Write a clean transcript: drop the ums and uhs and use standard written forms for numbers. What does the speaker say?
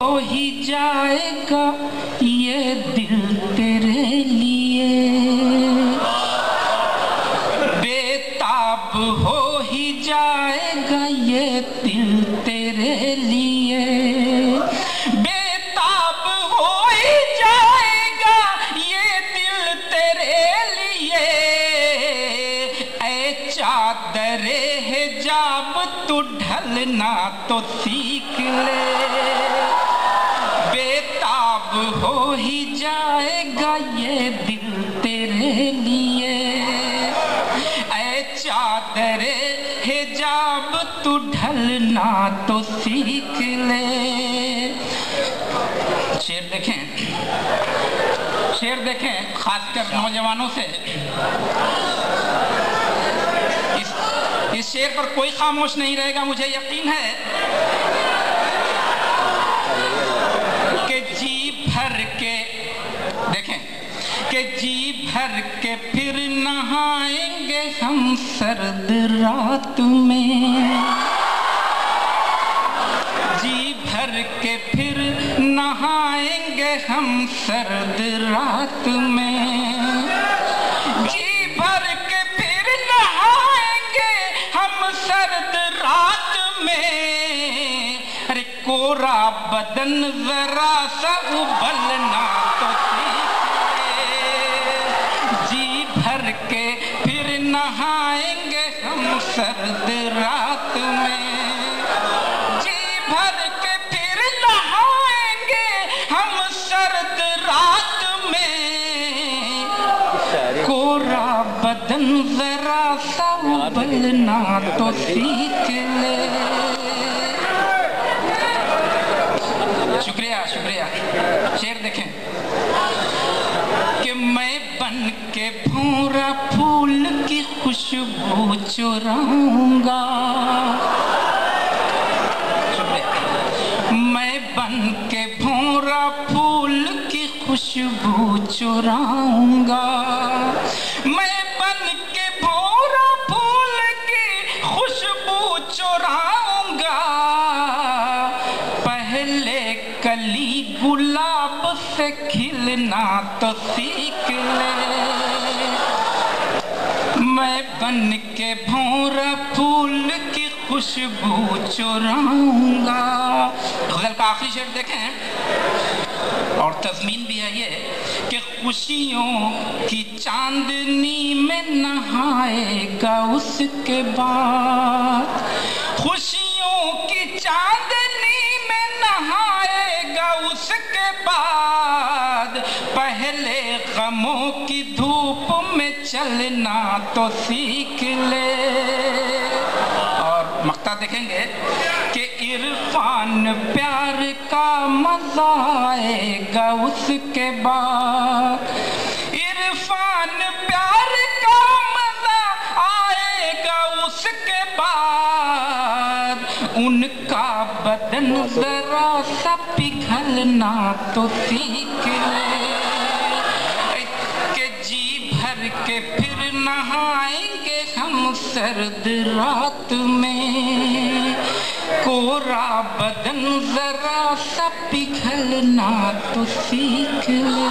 हो ही जाएगा ये दिल तेरे लिए, बेताब हो ही जाएगा ये दिल तेरे लिए, बेताब हो ही जाएगा ये दिल तेरे लिए। ऐ चादरे हिजाब तू ढलना तो सीख ले, बेताब हो ही जाएगा ये दिल तेरे लिए। ऐ चादरे हिजाब तू ढलना तो सीख ले। शेर देखें, शेर देखें, खासकर नौजवानों से। इस शेर पर कोई खामोश नहीं रहेगा, मुझे यकीन है कि जी भर के देखें कि जी भर के फिर नहाएंगे हम सर्द रात में, जी भर के फिर नहाएंगे हम सर्द रात में, जी भर के फिर नहाएंगे हम सर्द रात में। अरे कोरा बदन जरा सा उबलना तो सीख ले, जी भर के फिर नहाएंगे हम सर्द रात में, जी भर के फिर नहाएंगे हम सर्द रात में। कोरा बदन जरा सा उबलना तो सीख ले। शुक्रिया शुक्रिया। शेर देखें कि मैं बन के भौरा फूल की खुशबू चुराऊंगा, शुक्रिया। मैं बन के भौरा फूल की खुशबू चुराऊंगा, मैं बन के भौरा फूल की खुशबू चुराऊंगा। पहले कली गुलाब से खिलना तो सीख ले, मैं बन के भौरा फूल की खुशबू चुराऊंगा। गज़ल का आखिरी शेर देखें और तज़मीन भी है ये कि खुशियों की चांदनी में नहाएगा उसके बाद, खुशियों की चांदनी में नहाएगा उसके बाद। पहले गमों की धूप में चलना तो सीख ले। और मक्ता देखेंगे कि इरफान प्यार का मजा आएगा उसके बाद, इरफान प्यार का मजा आएगा उसके बाद। उनका बदन जरा सा पिघलना तो सीख ले, कि जी भर के फिर नहाएंगे हम सर्द रात में। कोरा बदन जरा सा पिघलना तो सीख ले।